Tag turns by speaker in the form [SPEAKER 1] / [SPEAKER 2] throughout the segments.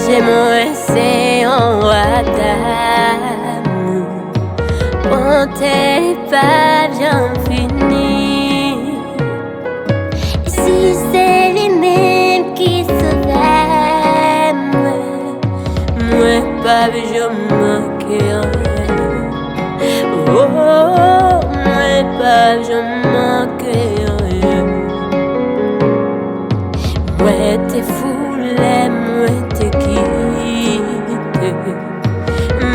[SPEAKER 1] J'aimerais c'est en d'amour. On t'est pas bien fini. Si c'est les mêmes qui se aiment, moi pas je manque rien. Oh, moi pas je manque rien. Moi t'es fou, moi t'es quitte.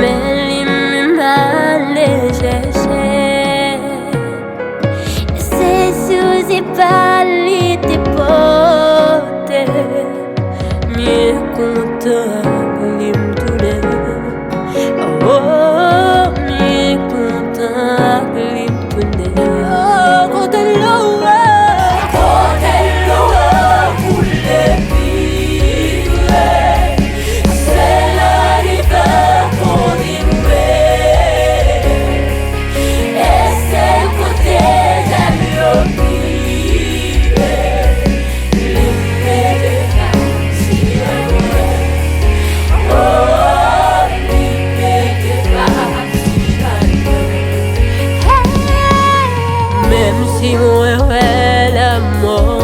[SPEAKER 1] Mais il m'a cherché. C'est sous ses palais tes potes. Mieux content, il me tournait. Oh, mieux content, il me tournait. Oh, quand elle si moi l'amour,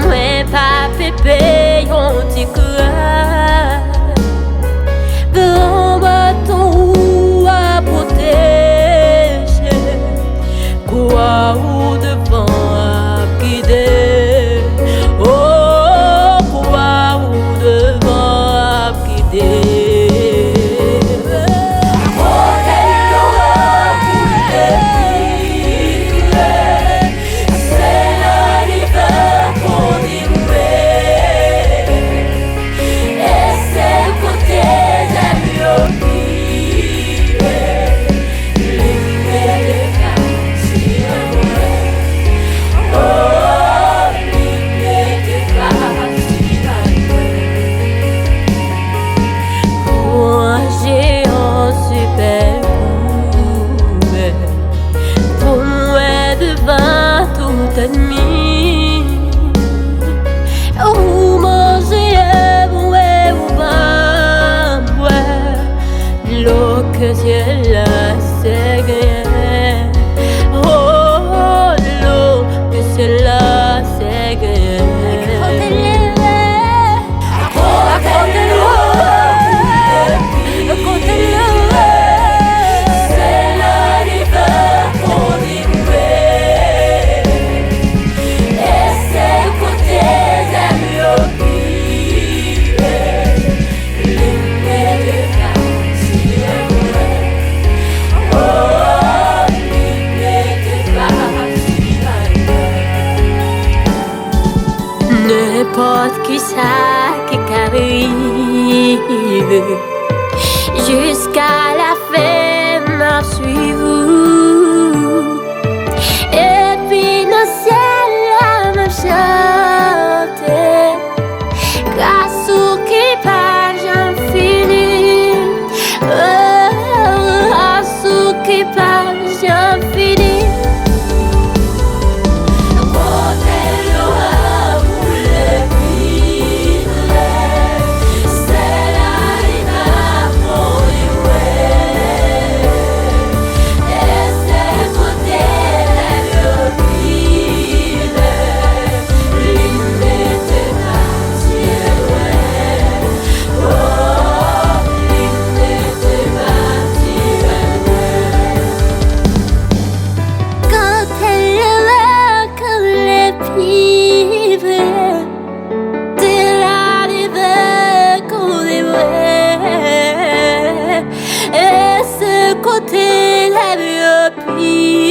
[SPEAKER 1] moi pas pépé on t'y croit. Grand bâton à protéger, quoi ou devant à guider. Oh, quoi ou devant à guider. Admis, ou manger ouais ou pas, ouais, l'eau que ciel a c'est gagné. Oh, l'eau que ciel a c'est gagné. N'importe qui ça qui arrive jusqu'à la fin m'a suivi. Et puis dans le ciel m'a chanté grâce au qui pas j'en fini. Grâce au qui pas j'en fini. Côté la vie